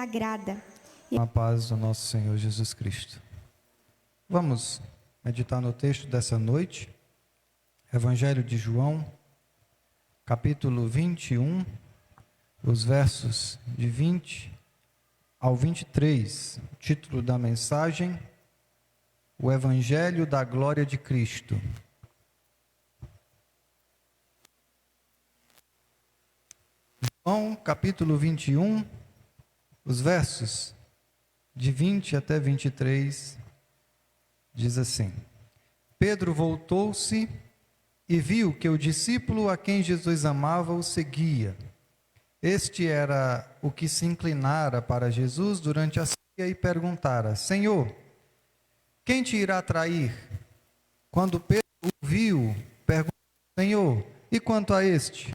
agrada. A paz do nosso Senhor Jesus Cristo. Vamos meditar no texto dessa noite, Evangelho de João, capítulo 21, os versos de 20 ao 23. O título da mensagem: O Evangelho da Glória de Cristo. João, capítulo 21, os versos de 20 até 23, diz assim: Pedro voltou-se e viu que o discípulo a quem Jesus amava o seguia. Este era o que se inclinara para Jesus durante a ceia e perguntara: Senhor, quem te irá trair? Quando Pedro o viu, perguntou: Senhor, e quanto a este?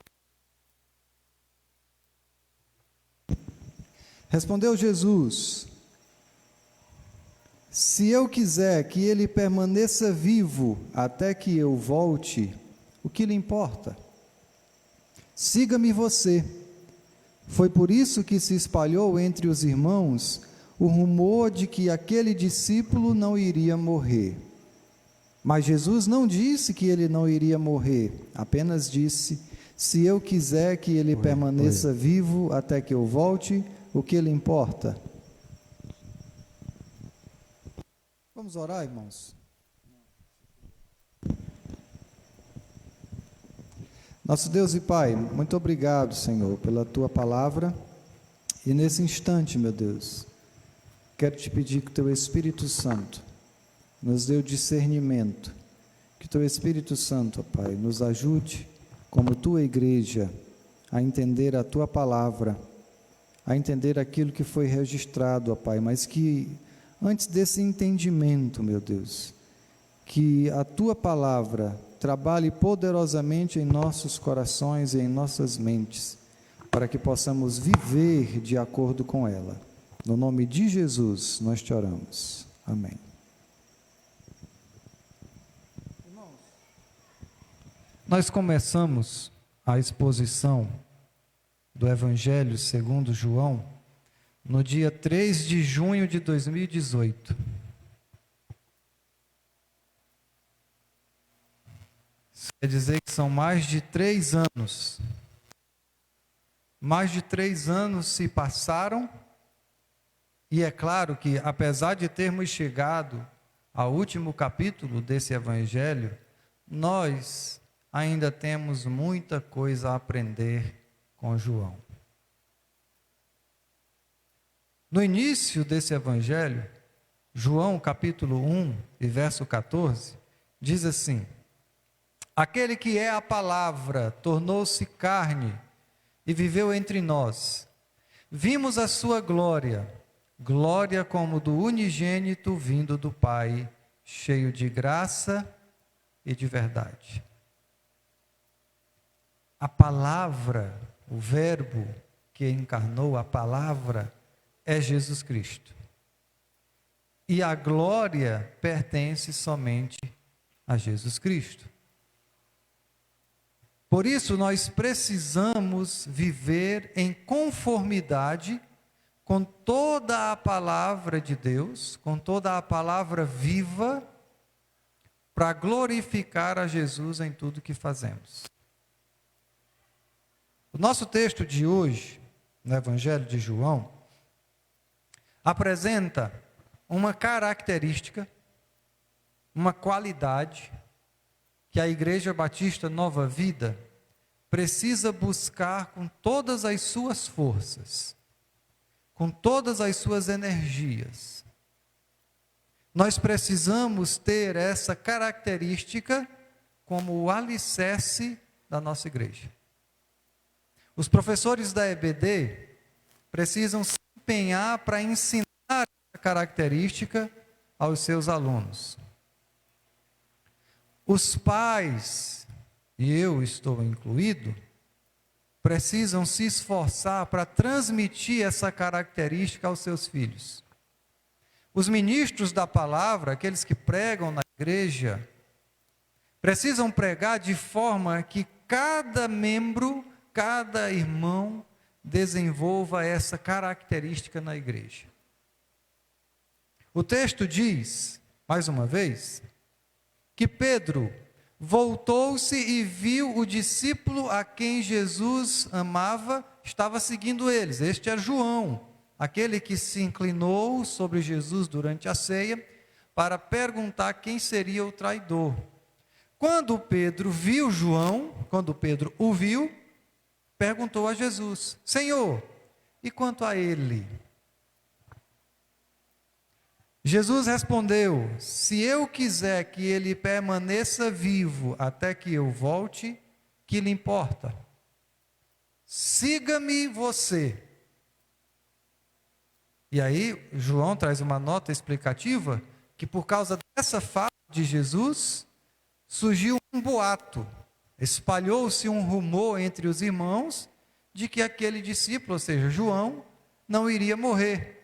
Respondeu Jesus: Se eu quiser que ele permaneça vivo até que eu volte, o que lhe importa? Siga-me você. Foi por isso que se espalhou entre os irmãos o rumor de que aquele discípulo não iria morrer. Mas Jesus não disse que ele não iria morrer, apenas disse: se eu quiser que ele permaneça vivo até que eu volte, o que lhe importa? Vamos orar, irmãos? Nosso Deus e Pai, muito obrigado, Senhor, pela Tua palavra. E nesse instante, meu Deus, quero te pedir que Teu Espírito Santo nos dê o discernimento, que Teu Espírito Santo, ó Pai, nos ajude, como Tua igreja, a entender a Tua palavra, a entender aquilo que foi registrado, ó Pai, mas que antes desse entendimento, meu Deus, que a Tua palavra trabalhe poderosamente em nossos corações e em nossas mentes, para que possamos viver de acordo com ela. No nome de Jesus, nós te oramos. Amém. Irmãos, nós começamos a exposição do Evangelho segundo João no dia 3 de junho de 2018. Isso quer dizer que são mais de 3 anos. Mais de 3 anos se passaram, e é claro que, apesar de termos chegado ao último capítulo desse Evangelho, nós ainda temos muita coisa a aprender com João. No início desse Evangelho, João capítulo 1 e verso 14, diz assim: Aquele que é a palavra tornou-se carne e viveu entre nós. Vimos a sua glória, glória como do unigênito vindo do Pai, cheio de graça e de verdade. A palavra, o verbo que encarnou, a palavra, é Jesus Cristo. E a glória pertence somente a Jesus Cristo. Por isso, nós precisamos viver em conformidade com toda a palavra de Deus, com toda a palavra viva, para glorificar a Jesus em tudo que fazemos. O nosso texto de hoje, no Evangelho de João, apresenta uma característica, uma qualidade que a Igreja Batista Nova Vida precisa buscar com todas as suas forças, com todas as suas energias. Nós precisamos ter essa característica como o alicerce da nossa igreja. Os professores da EBD precisam se empenhar para ensinar essa característica aos seus alunos. Os pais, e eu estou incluído, precisam se esforçar para transmitir essa característica aos seus filhos. Os ministros da palavra, aqueles que pregam na igreja, precisam pregar de forma que cada membro, cada irmão, desenvolva essa característica na igreja. O texto diz, mais uma vez, que Pedro voltou-se e viu o discípulo a quem Jesus amava, estava seguindo eles. Este é João, aquele que se inclinou sobre Jesus durante a ceia para perguntar quem seria o traidor. Quando Pedro viu João, quando Pedro o viu, perguntou a Jesus: Senhor, e quanto a ele? Jesus respondeu: se eu quiser que ele permaneça vivo até que eu volte, que lhe importa? Siga-me você. E aí, João traz uma nota explicativa, que por causa dessa fala de Jesus, surgiu um boato, espalhou-se um rumor entre os irmãos, de que aquele discípulo, ou seja, João, não iria morrer.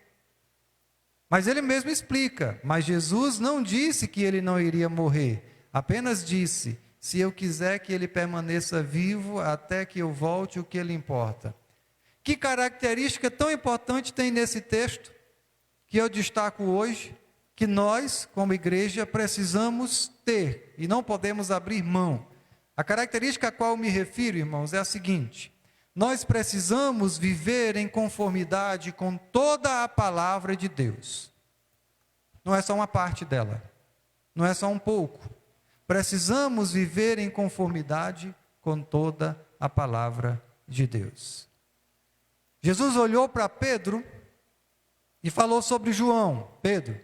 Mas ele mesmo explica, mas Jesus não disse que ele não iria morrer, apenas disse: se eu quiser que ele permaneça vivo até que eu volte, o que lhe importa? Que característica tão importante tem nesse texto, que eu destaco hoje, que nós, como igreja, precisamos ter, e não podemos abrir mão. A característica a qual me refiro, irmãos, é a seguinte: nós precisamos viver em conformidade com toda a palavra de Deus. Não é só uma parte dela, não é só um pouco. Precisamos viver em conformidade com toda a palavra de Deus. Jesus olhou para Pedro e falou sobre João: Pedro,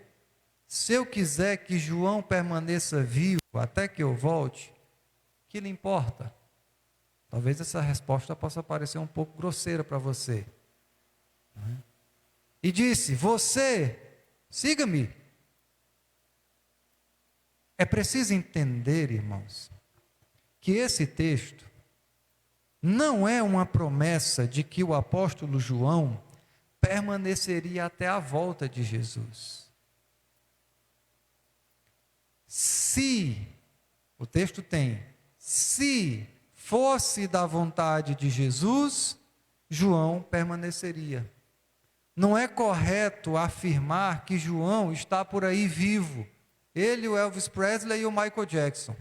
se eu quiser que João permaneça vivo até que eu volte, que lhe importa? Talvez essa resposta possa parecer um pouco grosseira para você. E disse: você, siga-me. É preciso entender, irmãos, que esse texto não é uma promessa de que o apóstolo João permaneceria até a volta de Jesus. Se, o texto tem, se fosse da vontade de Jesus, João permaneceria. Não é correto afirmar que João está por aí vivo. Ele, o Elvis Presley e o Michael Jackson.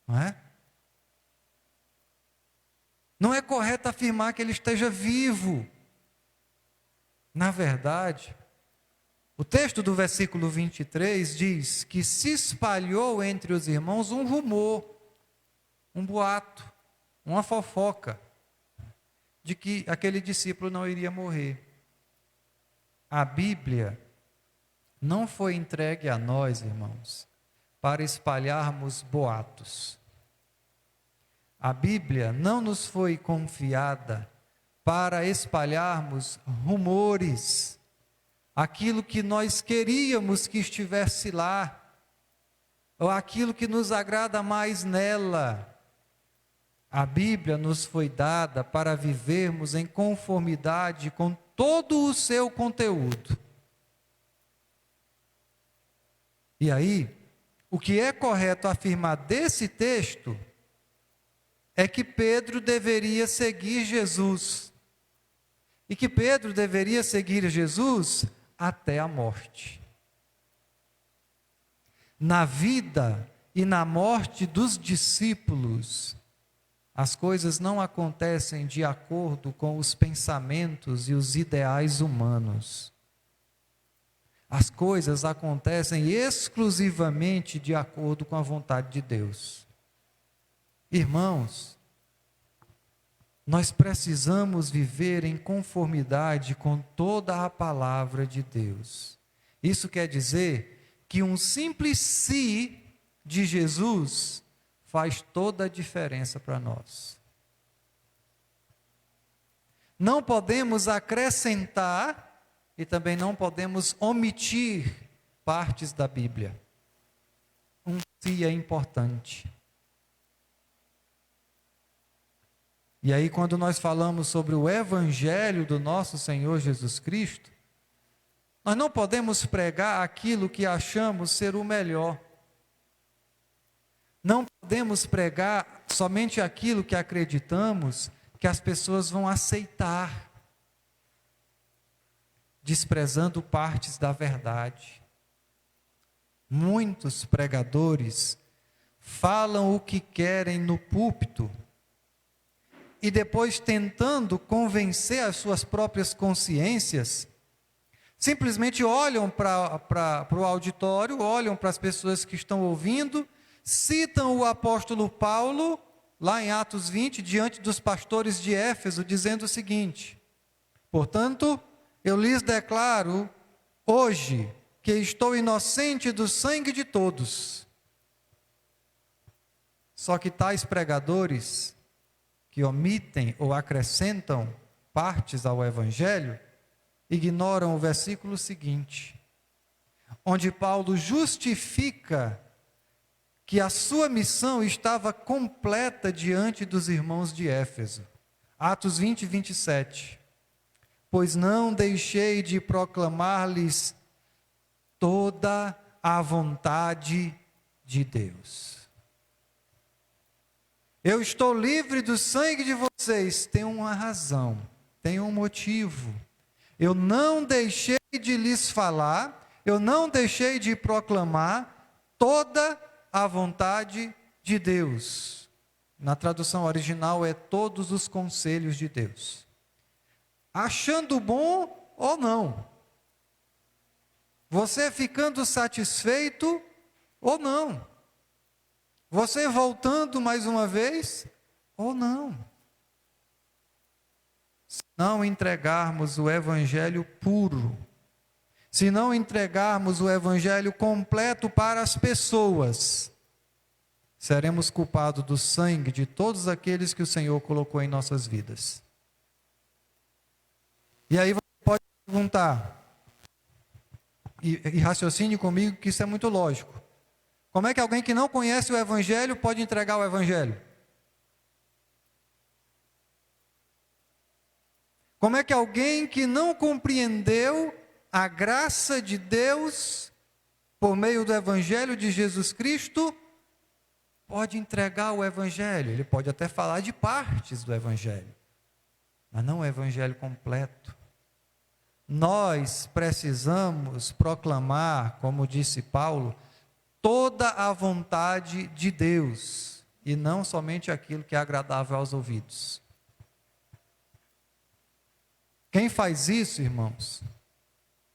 Não é? Não é correto afirmar que ele esteja vivo. Na verdade, o texto do versículo 23 diz que se espalhou entre os irmãos um rumor, um boato, uma fofoca, de que aquele discípulo não iria morrer. A Bíblia não foi entregue a nós, irmãos, para espalharmos boatos. A Bíblia não nos foi confiada para espalharmos rumores, aquilo que nós queríamos que estivesse lá, ou aquilo que nos agrada mais nela. A Bíblia nos foi dada para vivermos em conformidade com todo o seu conteúdo. E aí, o que é correto afirmar desse texto é que Pedro deveria seguir Jesus. E que Pedro deveria seguir Jesus até a morte. Na vida e na morte dos discípulos, as coisas não acontecem de acordo com os pensamentos e os ideais humanos. As coisas acontecem exclusivamente de acordo com a vontade de Deus. Irmãos, nós precisamos viver em conformidade com toda a palavra de Deus. Isso quer dizer que um simples "se" de Jesus faz toda a diferença para nós. Não podemos acrescentar e também não podemos omitir partes da Bíblia. Um "se" é importante. E aí, quando nós falamos sobre o Evangelho do nosso Senhor Jesus Cristo, nós não podemos pregar aquilo que achamos ser o melhor. Não podemos pregar somente aquilo que acreditamos que que as pessoas vão aceitar, desprezando partes da verdade. Muitos pregadores falam o que querem no púlpito e depois, tentando convencer as suas próprias consciências, simplesmente olham para o auditório, olham para as pessoas que estão ouvindo, citam o apóstolo Paulo, lá em Atos 20, diante dos pastores de Éfeso, dizendo o seguinte: portanto, eu lhes declaro hoje que estou inocente do sangue de todos. Só que tais pregadores, que omitem ou acrescentam partes ao Evangelho, ignoram o versículo seguinte, onde Paulo justifica que a sua missão estava completa diante dos irmãos de Éfeso. Atos 20, 27. Pois não deixei de proclamar-lhes toda a vontade de Deus. Eu estou livre do sangue de vocês, tem uma razão, tem um motivo. Eu não deixei de lhes falar, eu não deixei de proclamar toda a vontade de Deus. Na tradução original é todos os conselhos de Deus. Achando bom ou não. Você ficando satisfeito ou não. Você voltando mais uma vez ou não. Se não entregarmos o Evangelho puro, se não entregarmos o Evangelho completo para as pessoas, seremos culpados do sangue de todos aqueles que o Senhor colocou em nossas vidas. E aí você pode perguntar, e raciocine comigo que isso é muito lógico. Como é que alguém que não conhece o Evangelho pode entregar o Evangelho? Como é que alguém que não compreendeu a graça de Deus por meio do Evangelho de Jesus Cristo pode entregar o Evangelho? Ele pode até falar de partes do Evangelho, mas não o Evangelho completo. Nós precisamos proclamar, como disse Paulo, toda a vontade de Deus, e não somente aquilo que é agradável aos ouvidos. Quem faz isso, irmãos,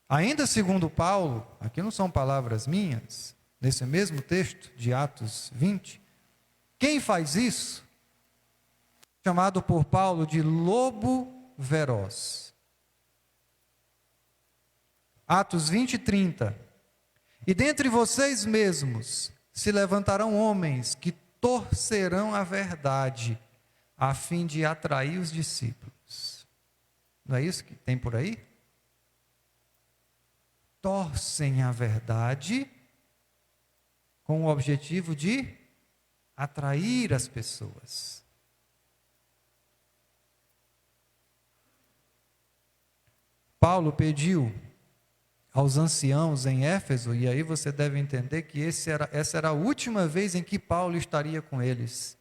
ainda segundo Paulo, aqui não são palavras minhas, nesse mesmo texto de Atos 20, quem faz isso, chamado por Paulo de lobo feroz. Atos 20, 30. E dentre vocês mesmos se levantarão homens que torcerão a verdade, a fim de atrair os discípulos. Não é isso que tem por aí? Torcem a verdade com o objetivo de atrair as pessoas. Paulo pediu aos anciãos em Éfeso, e aí você deve entender que essa era a última vez em que Paulo estaria com eles.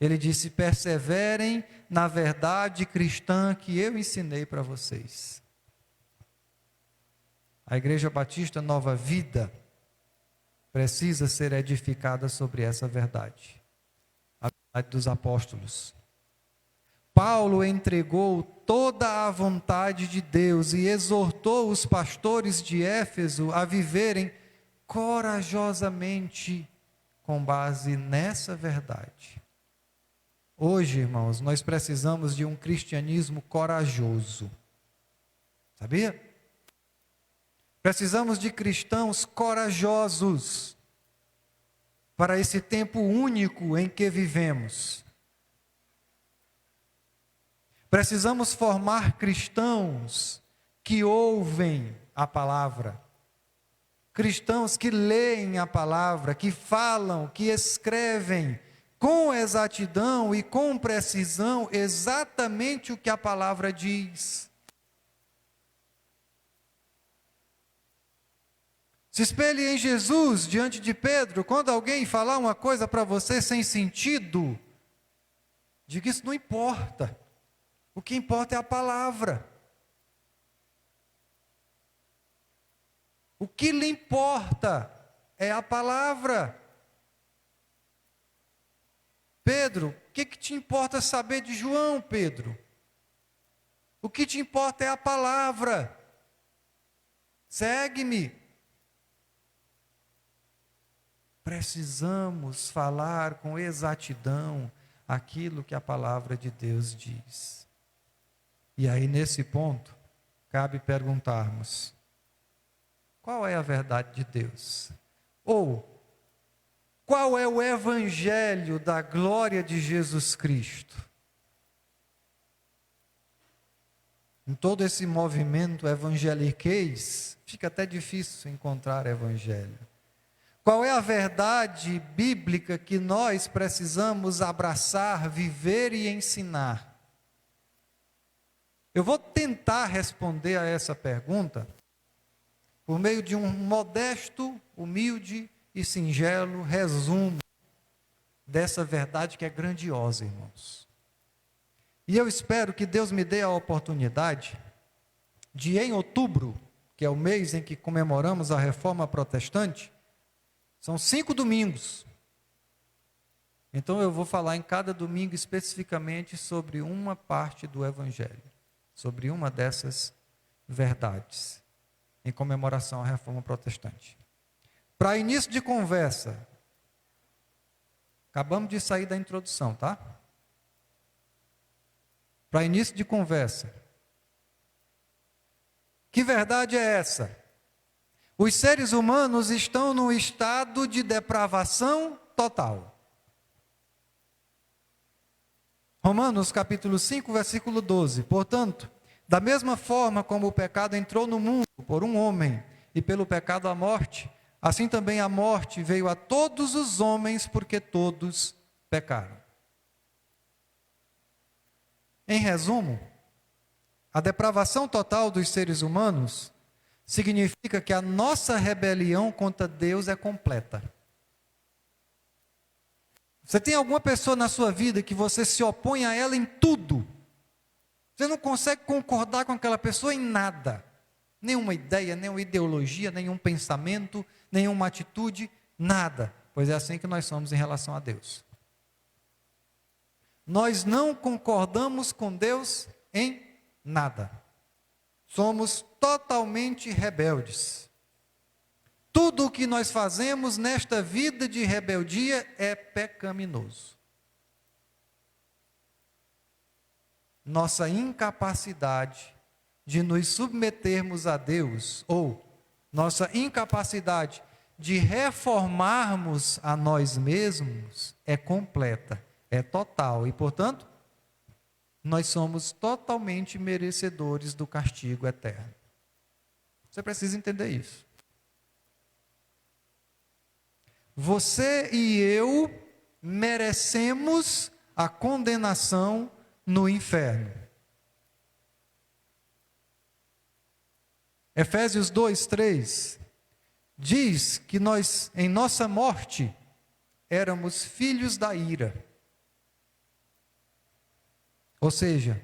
Ele disse: perseverem na verdade cristã que eu ensinei para vocês. A Igreja Batista Nova Vida precisa ser edificada sobre essa verdade, a verdade dos apóstolos. Paulo entregou toda a vontade de Deus e exortou os pastores de Éfeso a viverem corajosamente com base nessa verdade. Hoje, irmãos, nós precisamos de um cristianismo corajoso. Sabia? Precisamos de cristãos corajosos para esse tempo único em que vivemos. Precisamos formar cristãos que ouvem a palavra, cristãos que leem a palavra, que falam, que escrevem com exatidão e com precisão exatamente o que a palavra diz. Se espelhe em Jesus diante de Pedro. Quando alguém falar uma coisa para você sem sentido, Diga: isso não importa. O que importa é a palavra. O que lhe importa é a palavra. Pedro, o que te importa saber de João, Pedro? O que te importa é a palavra. Segue-me. Precisamos falar com exatidão aquilo que a palavra de Deus diz. E aí, nesse ponto, cabe perguntarmos: qual é a verdade de Deus? Ou, qual é o evangelho da glória de Jesus Cristo? Em todo esse movimento evangeliquez, fica até difícil encontrar evangelho. Qual é a verdade bíblica que nós precisamos abraçar, viver e ensinar? Eu vou tentar responder a essa pergunta por meio de um modesto, humilde e singelo resumo dessa verdade que é grandiosa, irmãos. E eu espero que Deus me dê a oportunidade de, em outubro, que é o mês em que comemoramos a Reforma Protestante, são 5 domingos. Então eu vou falar em cada domingo especificamente sobre uma parte do Evangelho, sobre uma dessas verdades, em comemoração à Reforma Protestante. Para início de conversa, acabamos de sair da introdução, tá? Para início de conversa, que verdade é essa? Os seres humanos estão num estado de depravação total. Romanos capítulo 5, versículo 12. Portanto, da mesma forma como o pecado entrou no mundo por um homem, e pelo pecado a morte, assim também a morte veio a todos os homens, porque todos pecaram. Em resumo, a depravação total dos seres humanos significa que a nossa rebelião contra Deus é completa. Você tem alguma pessoa na sua vida que você se opõe a ela em tudo? Você não consegue concordar com aquela pessoa em nada. Nenhuma ideia, nenhuma ideologia, nenhum pensamento, nenhuma atitude, nada. Pois é assim que nós somos em relação a Deus. Nós não concordamos com Deus em nada. Somos totalmente rebeldes. Tudo o que nós fazemos nesta vida de rebeldia é pecaminoso. Nossa incapacidade de nos submetermos a Deus, ou nossa incapacidade de reformarmos a nós mesmos, é completa, é total, e portanto, nós somos totalmente merecedores do castigo eterno. Você precisa entender isso. Você e eu merecemos a condenação no inferno. Efésios 2:3 diz que nós, em nossa morte, éramos filhos da ira. Ou seja,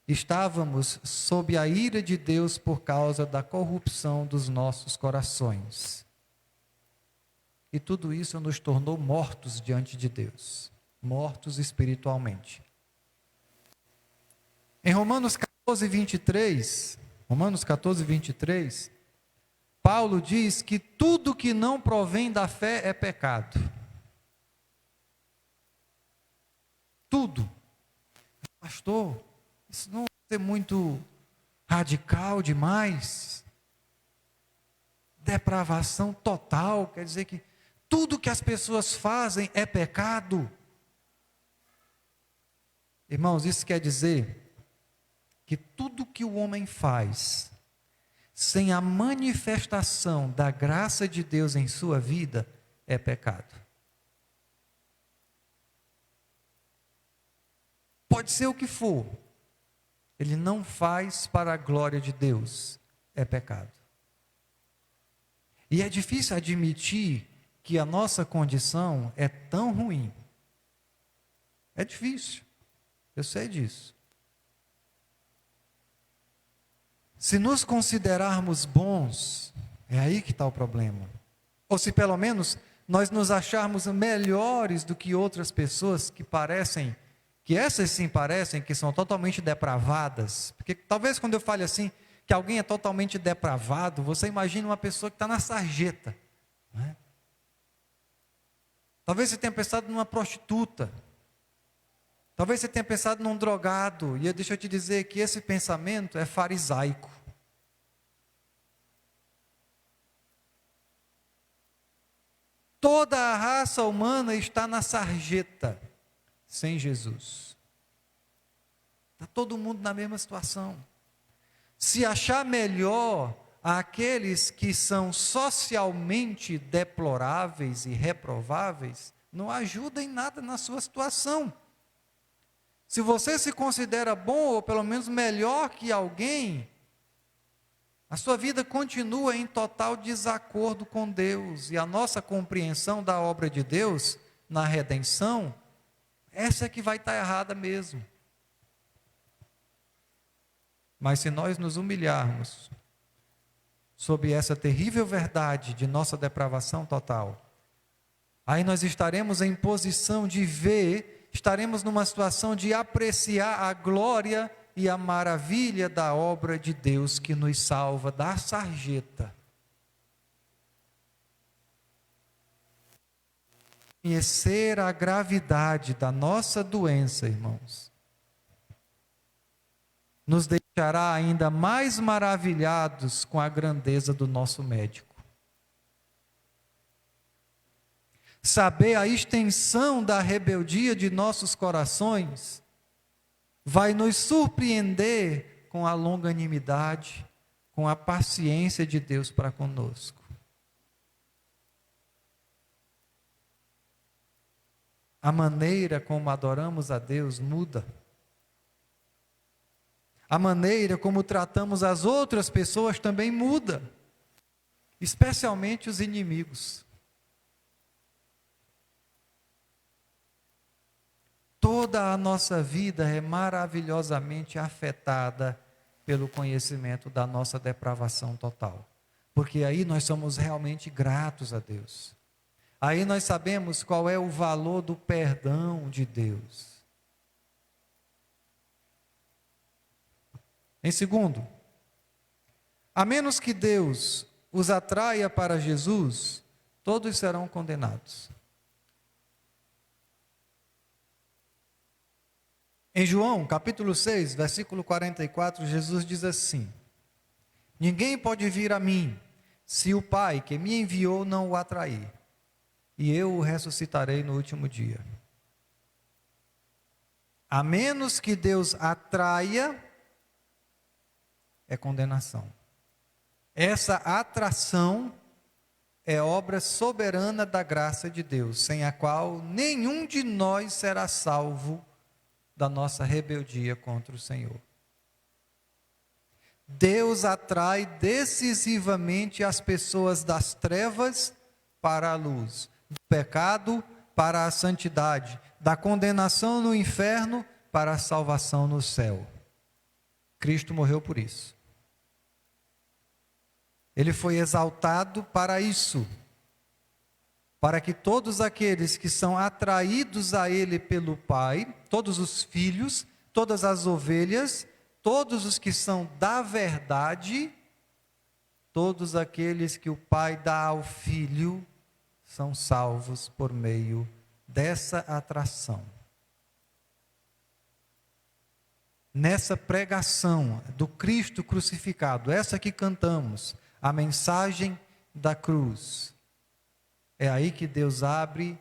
estávamos sob a ira de Deus por causa da corrupção dos nossos corações. E tudo isso nos tornou mortos diante de Deus, mortos espiritualmente. Em Romanos 14:23, Paulo diz que tudo que não provém da fé é pecado. Tudo. Pastor, isso não é muito radical demais? Depravação total, quer dizer que tudo que as pessoas fazem é pecado? Irmãos, isso quer dizer que tudo que o homem faz, sem a manifestação da graça de Deus em sua vida, é pecado. Pode ser o que for, ele não faz para a glória de Deus, é pecado. E é difícil admitir que a nossa condição é tão ruim. É difícil. Eu sei disso. Se nos considerarmos bons, é aí que está o problema. Ou se pelo menos nós nos acharmos melhores do que outras pessoas que parecem, que essas sim parecem, que são totalmente depravadas. Porque talvez quando eu fale assim, que alguém é totalmente depravado, você imagina uma pessoa que está na sarjeta, né? Talvez você tenha pensado numa prostituta. Talvez você tenha pensado num drogado. E deixa eu te dizer que esse pensamento é farisaico. Toda a raça humana está na sarjeta sem Jesus. Está todo mundo na mesma situação. Se achar melhor aqueles que são socialmente deploráveis e reprováveis, não ajuda em nada na sua situação. Se você se considera bom, ou pelo menos melhor que alguém, a sua vida continua em total desacordo com Deus. E a nossa compreensão da obra de Deus na redenção, essa é que vai estar errada mesmo. Mas se nós nos humilharmos sob essa terrível verdade de nossa depravação total, aí nós estaremos em posição de ver, estaremos numa situação de apreciar a glória e a maravilha da obra de Deus que nos salva da sarjeta. Conhecer a gravidade da nossa doença, irmãos, nos deixará ainda mais maravilhados com a grandeza do nosso médico. Saber a extensão da rebeldia de nossos corações vai nos surpreender com a longanimidade, com a paciência de Deus para conosco. A maneira como adoramos a Deus muda. A maneira como tratamos as outras pessoas também muda, especialmente os inimigos. Toda a nossa vida é maravilhosamente afetada pelo conhecimento da nossa depravação total. Porque aí nós somos realmente gratos a Deus. Aí nós sabemos qual é o valor do perdão de Deus. Em segundo, a menos que Deus os atraia para Jesus, todos serão condenados. Em João, capítulo 6, versículo 44, Jesus diz assim: ninguém pode vir a mim, se o Pai que me enviou não o atrair, e eu o ressuscitarei no último dia. A menos que Deus atraia, é condenação. Essa atração é obra soberana da graça de Deus, sem a qual nenhum de nós será salvo da nossa rebeldia contra o Senhor. Deus atrai decisivamente as pessoas das trevas para a luz, do pecado para a santidade, da condenação no inferno para a salvação no céu. Cristo morreu por isso. Ele foi exaltado para isso, para que todos aqueles que são atraídos a Ele pelo Pai, todos os filhos, todas as ovelhas, todos os que são da verdade, todos aqueles que o Pai dá ao Filho, são salvos por meio dessa atração. Nessa pregação do Cristo crucificado, essa que cantamos, a mensagem da cruz, é aí que Deus abre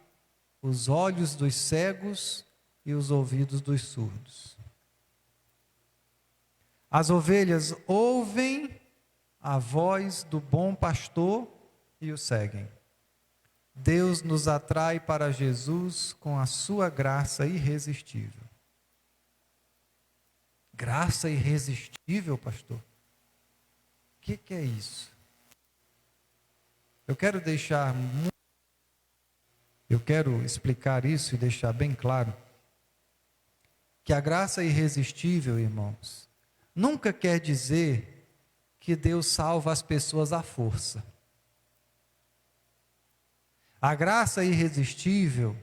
os olhos dos cegos e os ouvidos dos surdos. As ovelhas ouvem a voz do bom pastor e o seguem. Deus nos atrai para Jesus com a sua graça irresistível. Graça irresistível, pastor? O que é isso? Eu quero explicar isso e deixar bem claro que a graça irresistível, irmãos, nunca quer dizer que Deus salva as pessoas à força. A graça irresistível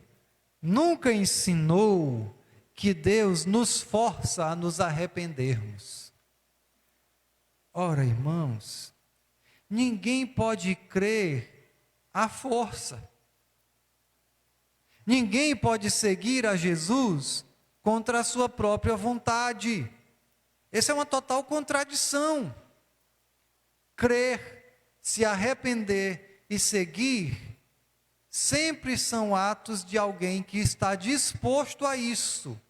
nunca ensinou que Deus nos força a nos arrependermos. Ora, irmãos, ninguém pode crer à força. Ninguém pode seguir a Jesus contra a sua própria vontade. Essa é uma total contradição. Crer, se arrepender e seguir sempre são atos de alguém que está disposto a isso,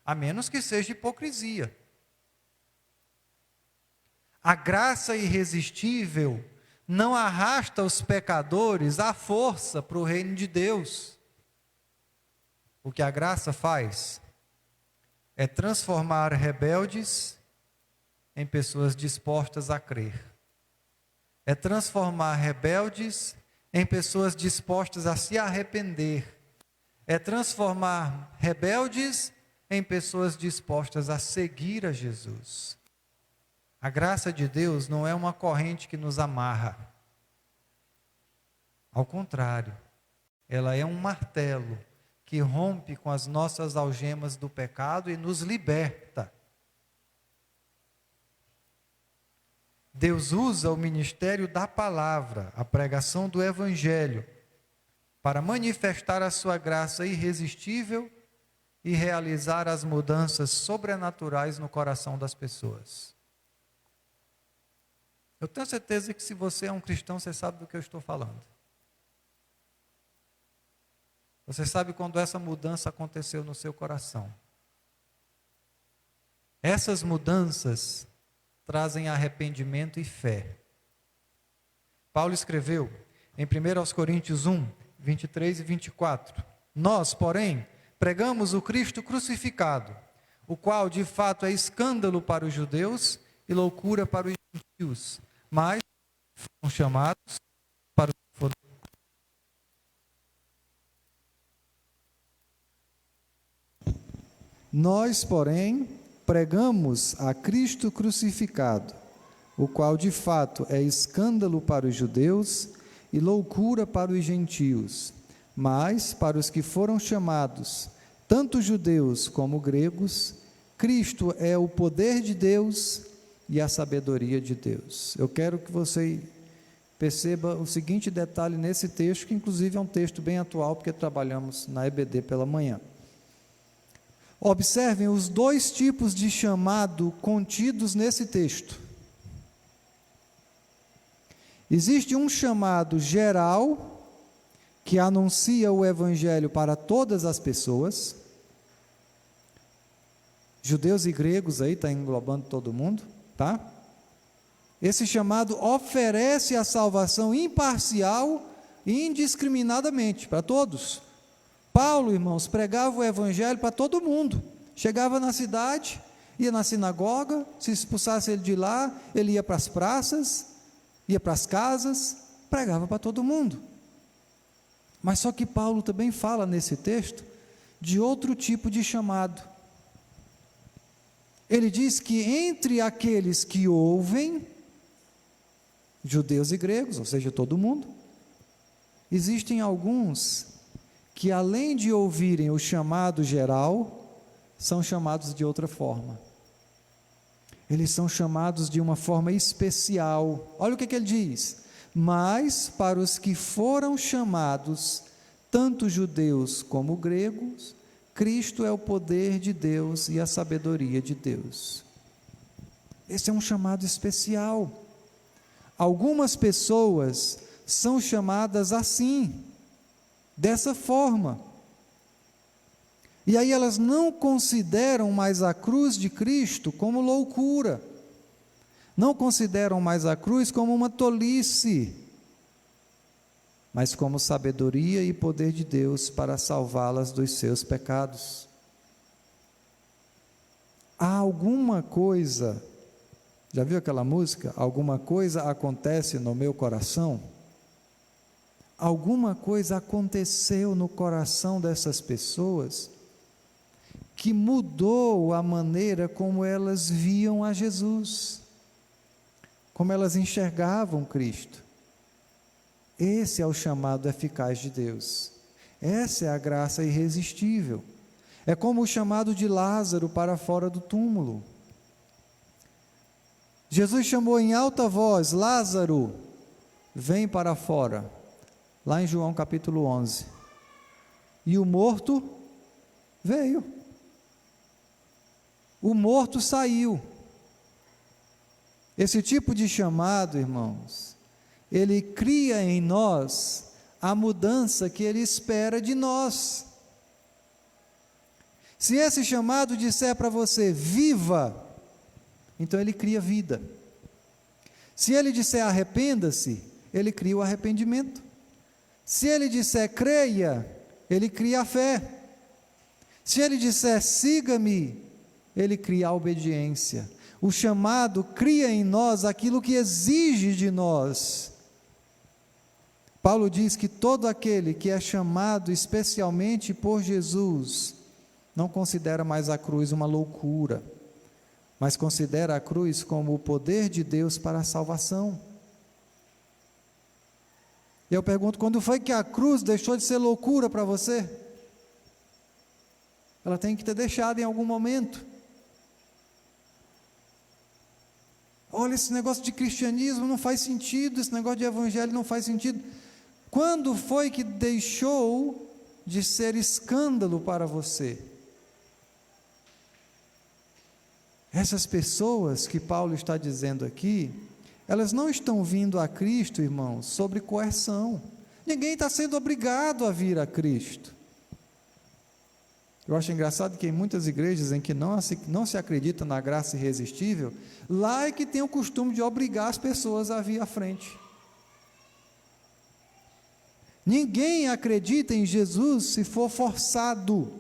a menos que seja hipocrisia. A graça irresistível não arrasta os pecadores à força para o reino de Deus. O que a graça faz é transformar rebeldes em pessoas dispostas a crer. É transformar rebeldes em pessoas dispostas a se arrepender. É transformar rebeldes em pessoas dispostas a seguir a Jesus. A graça de Deus não é uma corrente que nos amarra. Ao contrário, ela é um martelo que rompe com as nossas algemas do pecado e nos liberta. Deus usa o ministério da palavra, a pregação do evangelho, para manifestar a sua graça irresistível e realizar as mudanças sobrenaturais no coração das pessoas. Eu tenho certeza que se você é um cristão, você sabe do que eu estou falando. Você sabe quando essa mudança aconteceu no seu coração. Essas mudanças trazem arrependimento e fé. Paulo escreveu em 1 Coríntios 1, 23 e 24: Nós, porém, pregamos o Cristo crucificado, o qual de fato é escândalo para os judeus e loucura para os gentios, mas foram chamados para os que foram. Nós, porém, pregamos a Cristo crucificado, o qual de fato é escândalo para os judeus e loucura para os gentios, mas para os que foram chamados, tanto judeus como gregos, Cristo é o poder de Deus e a sabedoria de Deus. Eu quero que você perceba o seguinte detalhe nesse texto, que inclusive é um texto bem atual, porque trabalhamos na EBD pela manhã. Observem os dois tipos de chamado contidos nesse texto. Existe um chamado geral, que anuncia o evangelho para todas as pessoas. Judeus e gregos aí, está englobando todo mundo, tá? Esse chamado oferece a salvação imparcial e indiscriminadamente para todos. Paulo, irmãos, pregava o evangelho para todo mundo. Chegava na cidade, ia na sinagoga, se expulsasse ele de lá, ele ia para as praças, ia para as casas, pregava para todo mundo. Mas só que Paulo também fala nesse texto de outro tipo de chamado. Ele diz que entre aqueles que ouvem, judeus e gregos, ou seja, todo mundo, existem alguns que além de ouvirem o chamado geral, são chamados de outra forma. Eles são chamados de uma forma especial. Olha o que ele diz: mas para os que foram chamados, tanto judeus como gregos, Cristo é o poder de Deus e a sabedoria de Deus. Esse é um chamado especial. Algumas pessoas são chamadas assim, dessa forma. E aí elas não consideram mais a cruz de Cristo como loucura. Não consideram mais a cruz como uma tolice, mas como sabedoria e poder de Deus para salvá-las dos seus pecados. Há alguma coisa, já viu aquela música? Alguma coisa acontece no meu coração? Alguma coisa aconteceu no coração dessas pessoas que mudou a maneira como elas viam a Jesus, como elas enxergavam Cristo. Esse é o chamado eficaz de Deus. Essa é a graça irresistível. É como o chamado de Lázaro para fora do túmulo. Jesus chamou em alta voz: Lázaro, vem para fora. Lá em João capítulo 11. E o morto veio. O morto saiu. Esse tipo de chamado, irmãos, ele cria em nós a mudança que ele espera de nós. Se esse chamado disser para você, viva, então ele cria vida. Se ele disser arrependa-se, ele cria o arrependimento. Se ele disser creia, ele cria a fé. Se ele disser siga-me, ele cria a obediência. O chamado cria em nós aquilo que exige de nós. Paulo diz que todo aquele que é chamado especialmente por Jesus, não considera mais a cruz uma loucura, mas considera a cruz como o poder de Deus para a salvação. E eu pergunto, quando foi que a cruz deixou de ser loucura para você? Ela tem que ter deixado em algum momento. Olha, esse negócio de cristianismo não faz sentido, esse negócio de evangelho não faz sentido. Quando foi que deixou de ser escândalo para você? Essas pessoas que Paulo está dizendo aqui, elas não estão vindo a Cristo, irmãos, sobre coerção. Ninguém está sendo obrigado a vir a Cristo. Eu acho engraçado que em muitas igrejas em que não se acredita na graça irresistível, lá é que tem o costume de obrigar as pessoas a vir à frente. Ninguém acredita em Jesus se for forçado.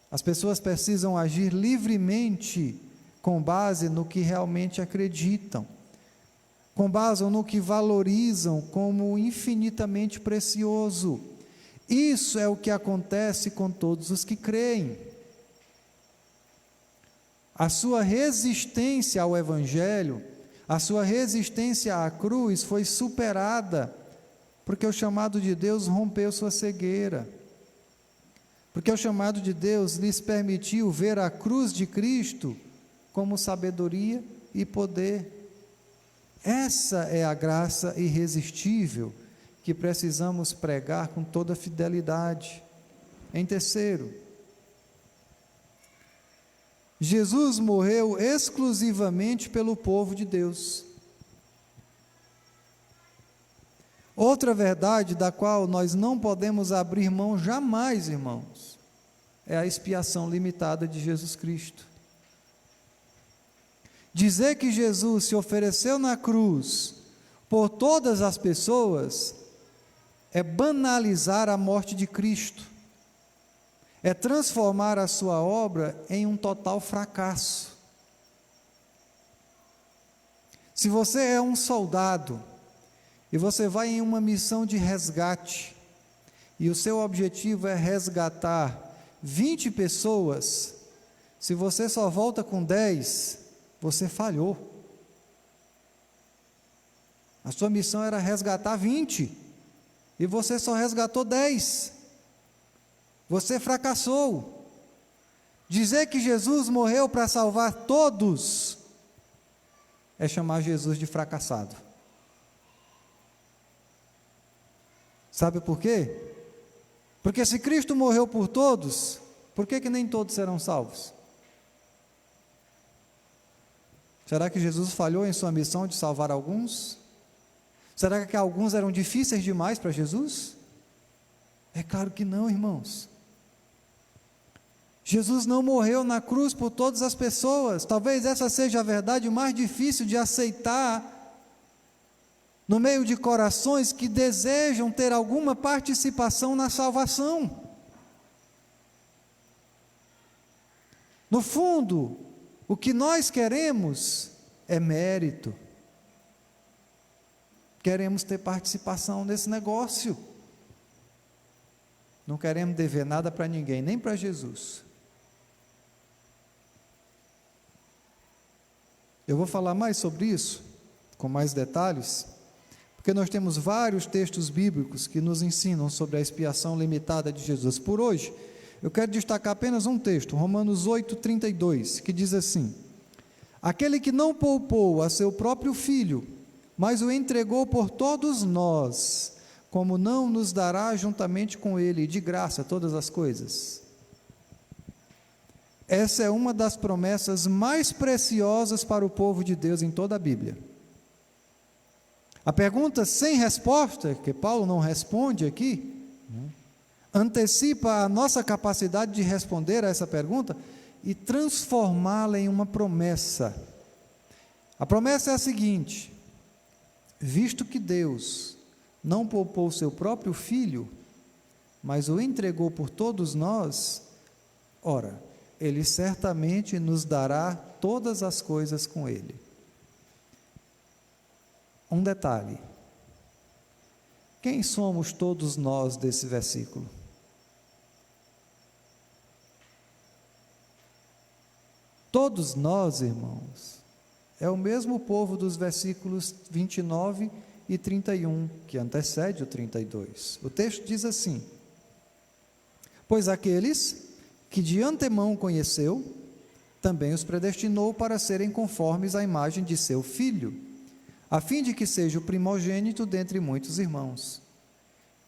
As pessoas precisam agir livremente, com base no que realmente acreditam, com base no que valorizam como infinitamente precioso. Isso é o que acontece com todos os que creem. A sua resistência ao Evangelho, a sua resistência à cruz foi superada, porque o chamado de Deus rompeu sua cegueira, porque o chamado de Deus lhes permitiu ver a cruz de Cristo como sabedoria e poder. Essa é a graça irresistível que precisamos pregar com toda fidelidade. Em terceiro, Jesus morreu exclusivamente pelo povo de Deus. Outra verdade da qual nós não podemos abrir mão jamais, irmãos, é a expiação limitada de Jesus Cristo. Dizer que Jesus se ofereceu na cruz por todas as pessoas é banalizar a morte de Cristo, é transformar a sua obra em um total fracasso. Se você é um soldado e você vai em uma missão de resgate, e o seu objetivo é resgatar 20 pessoas, se você só volta com 10, você falhou. A sua missão era resgatar 20, e você só resgatou 10. Você fracassou. Dizer que Jesus morreu para salvar todos é chamar Jesus de fracassado. Sabe por quê? Porque se Cristo morreu por todos, por que nem todos serão salvos? Será que Jesus falhou em sua missão de salvar alguns? Será que alguns eram difíceis demais para Jesus? É claro que não, irmãos. Jesus não morreu na cruz por todas as pessoas. Talvez essa seja a verdade mais difícil de aceitar no meio de corações que desejam ter alguma participação na salvação. No fundo, o que nós queremos é mérito. Queremos ter participação nesse negócio. Não queremos dever nada para ninguém, nem para Jesus. Eu vou falar mais sobre isso, com mais detalhes, porque nós temos vários textos bíblicos que nos ensinam sobre a expiação limitada de Jesus. Por hoje, eu quero destacar apenas um texto, Romanos 8:32, que diz assim: aquele que não poupou a seu próprio filho, mas o entregou por todos nós, como não nos dará juntamente com ele de graça todas as coisas? Essa é uma das promessas mais preciosas para o povo de Deus em toda a Bíblia. A pergunta sem resposta, que Paulo não responde aqui, antecipa a nossa capacidade de responder a essa pergunta e transformá-la em uma promessa. A promessa é a seguinte: visto que Deus não poupou seu próprio filho, mas o entregou por todos nós, ora, ele certamente nos dará todas as coisas com ele. Um detalhe: quem somos todos nós desse versículo? Todos nós, irmãos, é o mesmo povo dos versículos 29 e 31, que antecede o 32. O texto diz assim: pois aqueles que de antemão conheceu, também os predestinou para serem conformes à imagem de seu Filho, a fim de que seja o primogênito dentre muitos irmãos.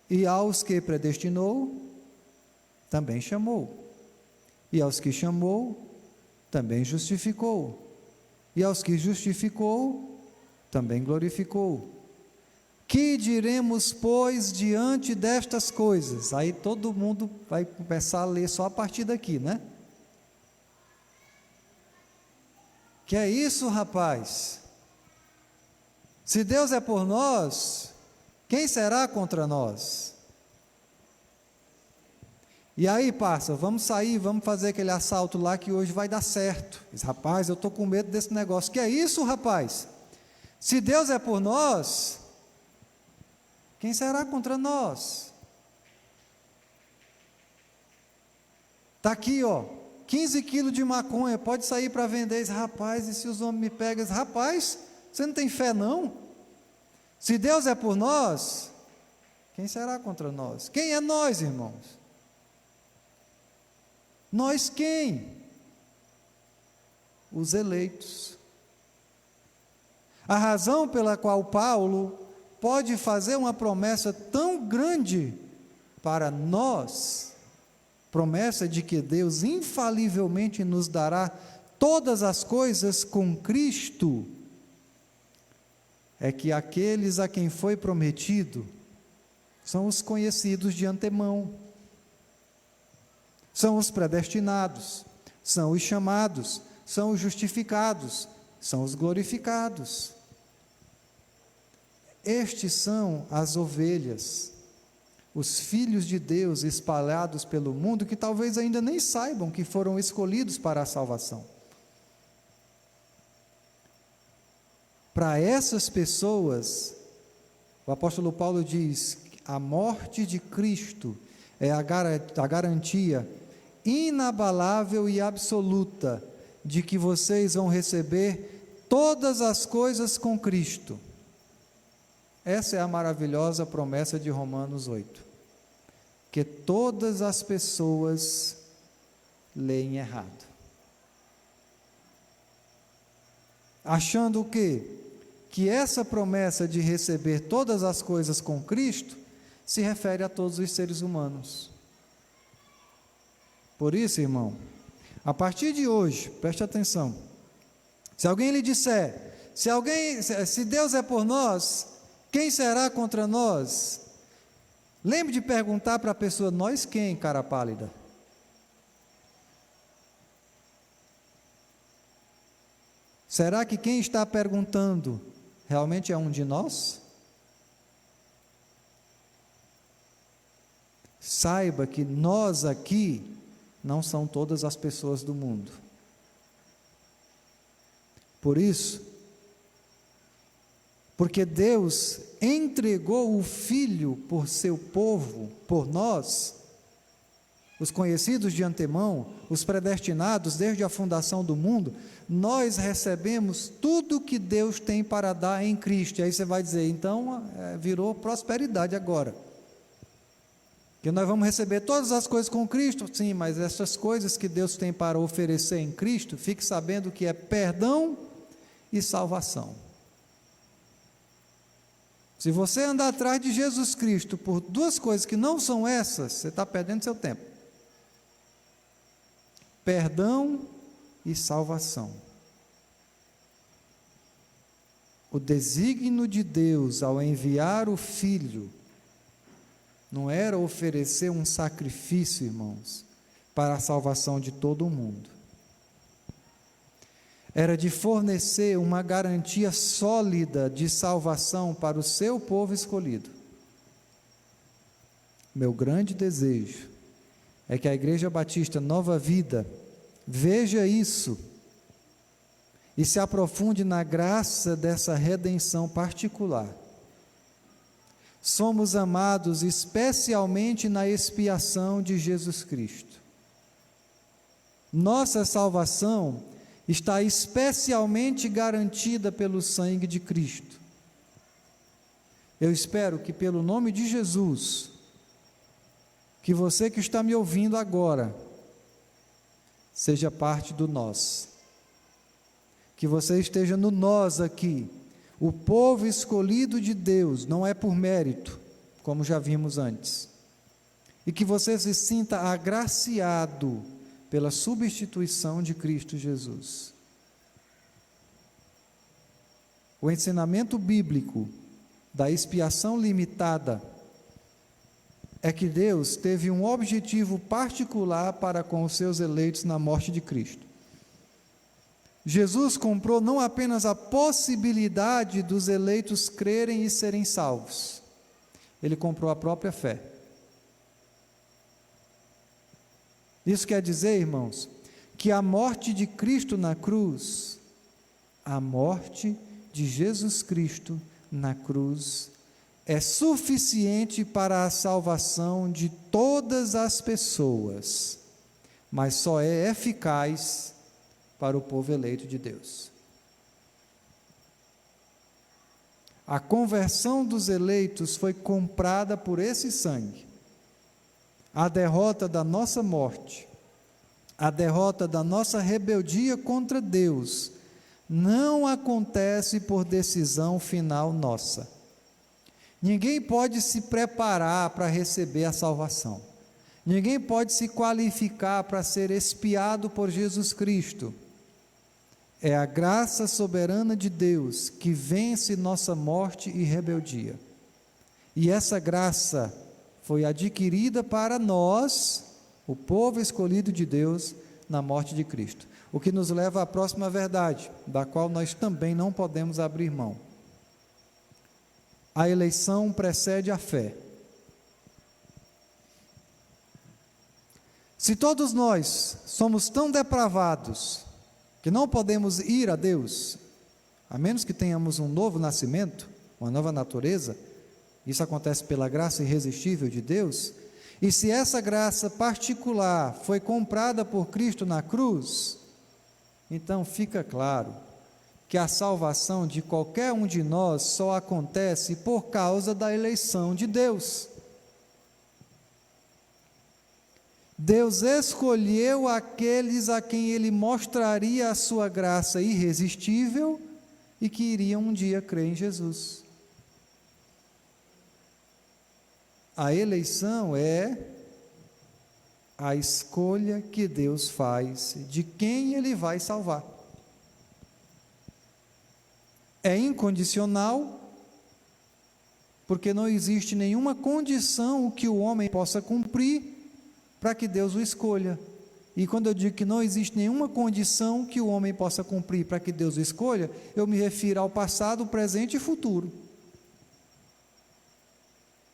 E aos que predestinou, também chamou. E aos que chamou, também justificou. E aos que justificou, também glorificou. Que diremos, pois, diante destas coisas? Aí todo mundo vai começar a ler só a partir daqui, né? Que é isso, rapaz? Se Deus é por nós, quem será contra nós? E aí, parça, vamos sair, vamos fazer aquele assalto lá que hoje vai dar certo. Diz, rapaz, eu estou com medo desse negócio. Que é isso, rapaz? Se Deus é por nós, quem será contra nós? Está aqui, 15 quilos de maconha, pode sair para vender. Diz, rapaz, e se os homens me pegam? Diz, rapaz, você não tem fé não? Se Deus é por nós, quem será contra nós? Quem é nós, irmãos? Nós quem? Os eleitos. A razão pela qual Paulo pode fazer uma promessa tão grande para nós, promessa de que Deus infalivelmente nos dará todas as coisas com Cristo, é que aqueles a quem foi prometido são os conhecidos de antemão, são os predestinados, são os chamados, são os justificados, são os glorificados. Estes são as ovelhas, os filhos de Deus espalhados pelo mundo, que talvez ainda nem saibam que foram escolhidos para a salvação. Para essas pessoas, o apóstolo Paulo diz: a morte de Cristo é a garantia inabalável e absoluta de que vocês vão receber todas as coisas com Cristo. Essa é a maravilhosa promessa de Romanos 8, que todas as pessoas leem errado, achando o quê? Que essa promessa de receber todas as coisas com Cristo se refere a todos os seres humanos. Por isso, irmão, a partir de hoje, preste atenção, se alguém lhe disser, se Deus é por nós, quem será contra nós? Lembre de perguntar para a pessoa: nós quem, cara pálida? Será que quem está perguntando realmente é um de nós? Saiba que nós aqui não são todas as pessoas do mundo. Por isso, porque Deus entregou o Filho por seu povo, por nós, os conhecidos de antemão, os predestinados desde a fundação do mundo, nós recebemos tudo que Deus tem para dar em Cristo. E aí você vai dizer, então virou prosperidade agora. Que nós vamos receber todas as coisas com Cristo? Sim, mas essas coisas que Deus tem para oferecer em Cristo, fique sabendo que é perdão e salvação. Se você andar atrás de Jesus Cristo por duas coisas que não são essas, você está perdendo seu tempo. Perdão e salvação. O desígnio de Deus ao enviar o Filho não era oferecer um sacrifício, irmãos, para a salvação de todo o mundo. Era de fornecer uma garantia sólida de salvação para o seu povo escolhido. Meu grande desejo é que a Igreja Batista Nova Vida veja isso e se aprofunde na graça dessa redenção particular. Somos amados especialmente na expiação de Jesus Cristo. Nossa salvação está especialmente garantida pelo sangue de Cristo. Eu espero que pelo nome de Jesus, que você que está me ouvindo agora, seja parte do nós. Que você esteja no nós aqui. O povo escolhido de Deus não é por mérito, como já vimos antes. E que você se sinta agraciado pela substituição de Cristo Jesus. O ensinamento bíblico da expiação limitada é que Deus teve um objetivo particular para com os seus eleitos na morte de Cristo. Jesus comprou não apenas a possibilidade dos eleitos crerem e serem salvos, ele comprou a própria fé. Isso quer dizer, irmãos, que a morte de Cristo na cruz, a morte de Jesus Cristo na cruz, é suficiente para a salvação de todas as pessoas, mas só é eficaz para o povo eleito de Deus. A conversão dos eleitos foi comprada por esse sangue. A derrota da nossa morte, a derrota da nossa rebeldia contra Deus, não acontece por decisão final nossa. Ninguém pode se preparar para receber a salvação. Ninguém pode se qualificar para ser expiado por Jesus Cristo. É a graça soberana de Deus que vence nossa morte e rebeldia. E essa graça foi adquirida para nós, o povo escolhido de Deus, na morte de Cristo. O que nos leva à próxima verdade, da qual nós também não podemos abrir mão. A eleição precede a fé. Se todos nós somos tão depravados que não podemos ir a Deus, a menos que tenhamos um novo nascimento, uma nova natureza, isso acontece pela graça irresistível de Deus, e se essa graça particular foi comprada por Cristo na cruz, então fica claro que a salvação de qualquer um de nós só acontece por causa da eleição de Deus. Deus escolheu aqueles a quem Ele mostraria a sua graça irresistível e que iriam um dia crer em Jesus. A eleição é a escolha que Deus faz de quem Ele vai salvar. É incondicional, porque não existe nenhuma condição que o homem possa cumprir para que Deus o escolha. E quando eu digo que não existe nenhuma condição que o homem possa cumprir para que Deus o escolha, eu me refiro ao passado, presente e futuro.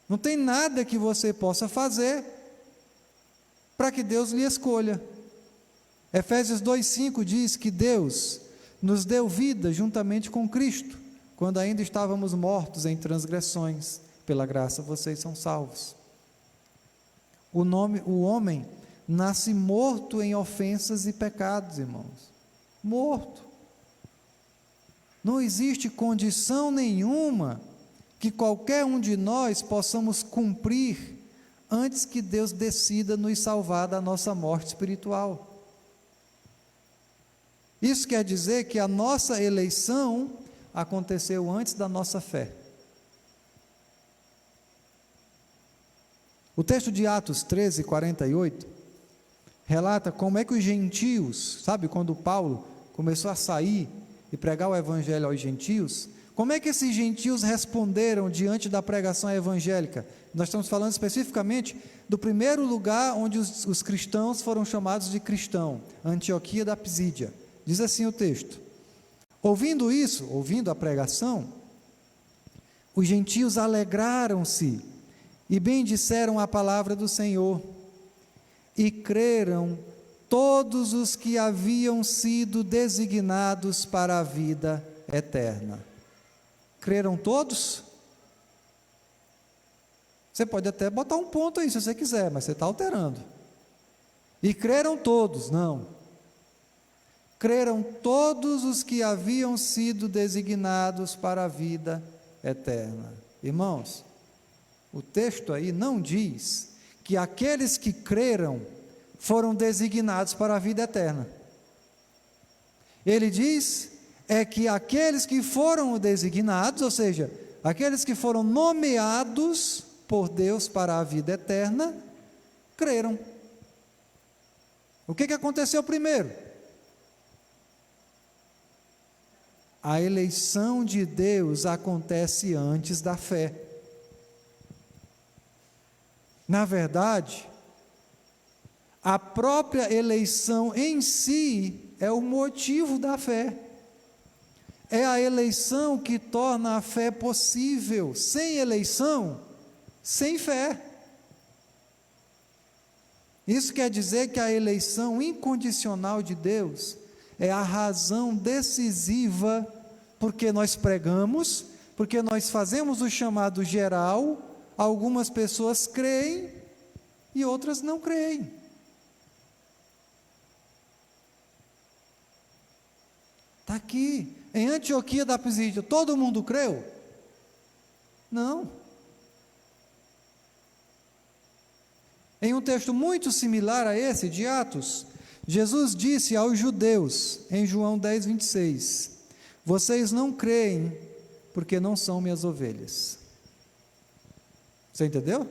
Não tem nada que você possa fazer para que Deus lhe escolha. Efésios 2,5 diz que Deus nos deu vida juntamente com Cristo, quando ainda estávamos mortos em transgressões. Pela graça vocês são salvos. O homem nasce morto em ofensas e pecados, irmãos. Morto. Não existe condição nenhuma que qualquer um de nós possamos cumprir antes que Deus decida nos salvar da nossa morte espiritual. Isso quer dizer que a nossa eleição aconteceu antes da nossa fé. O texto de Atos 13, 48, relata como é que os gentios, sabe, quando Paulo começou a sair e pregar o evangelho aos gentios, como é que esses gentios responderam diante da pregação evangélica? Nós estamos falando especificamente do primeiro lugar onde os cristãos foram chamados de cristão, Antioquia da Pisídia. Diz assim o texto: ouvindo isso, ouvindo a pregação, os gentios alegraram-se e bendisseram a palavra do Senhor, e creram todos os que haviam sido designados para a vida eterna. Creram todos? Você pode até botar um ponto aí se você quiser, mas você está alterando. E creram todos? Não. Creram todos os que haviam sido designados para a vida eterna. Irmãos, o texto aí não diz que aqueles que creram foram designados para a vida eterna. Ele diz que aqueles que foram designados, ou seja, aqueles que foram nomeados por Deus para a vida eterna, creram. O que aconteceu primeiro? A eleição de Deus acontece antes da fé. Na verdade, a própria eleição em si é o motivo da fé. É a eleição que torna a fé possível. Sem eleição, sem fé. Isso quer dizer que a eleição incondicional de Deus é a razão decisiva porque nós pregamos, porque nós fazemos o chamado geral. Algumas pessoas creem e outras não creem. Está aqui, em Antioquia da Pisídia, todo mundo creu? Não. Em um texto muito similar a esse, de Atos, Jesus disse aos judeus, em João 10, 26, vocês não creem porque não são minhas ovelhas. Você entendeu?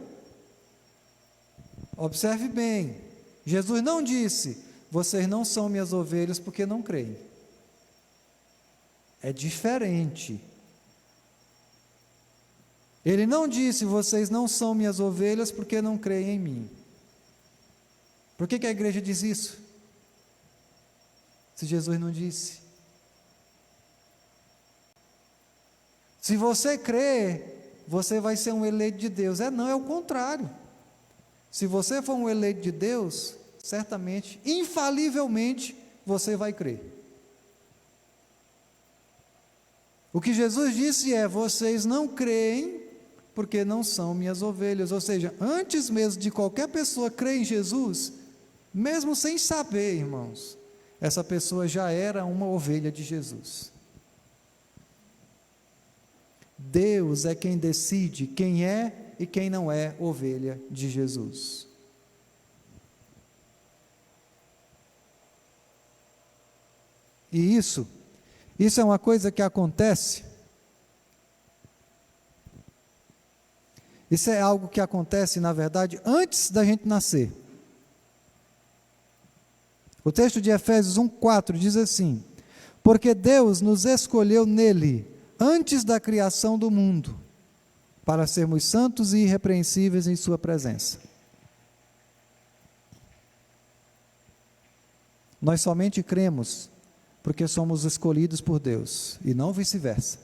Observe bem, Jesus não disse, vocês não são minhas ovelhas porque não creem. É diferente. Ele não disse, vocês não são minhas ovelhas porque não creem em mim. Por que a igreja diz isso? Se Jesus não disse. Se você crê, você vai ser um eleito de Deus. Não, é o contrário. Se você for um eleito de Deus, certamente, infalivelmente, você vai crer. O que Jesus disse é, vocês não creem porque não são minhas ovelhas. Ou seja, antes mesmo de qualquer pessoa crer em Jesus, mesmo sem saber, irmãos, essa pessoa já era uma ovelha de Jesus. Deus é quem decide quem é e quem não é ovelha de Jesus. E isso é uma coisa que acontece. Isso é algo que acontece, na verdade, antes da gente nascer. O texto de Efésios 1:4 diz assim: porque Deus nos escolheu nele, antes da criação do mundo, para sermos santos e irrepreensíveis em sua presença. Nós somente cremos porque somos escolhidos por Deus, e não vice-versa.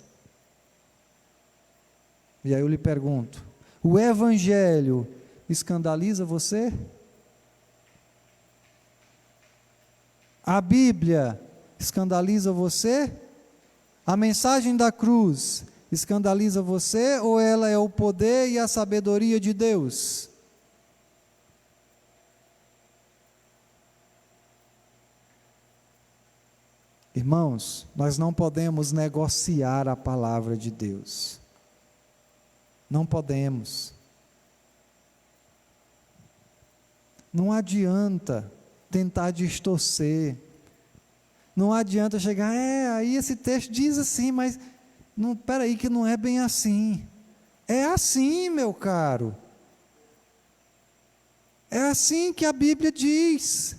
E aí eu lhe pergunto, o Evangelho escandaliza você? A Bíblia escandaliza você? A mensagem da cruz escandaliza você, ou ela é o poder e a sabedoria de Deus? Irmãos, nós não podemos negociar a palavra de Deus. Não podemos. Não adianta tentar distorcer. Não adianta chegar, aí esse texto diz assim, mas não, peraí que não é bem assim. É assim, meu caro. É assim que a Bíblia diz.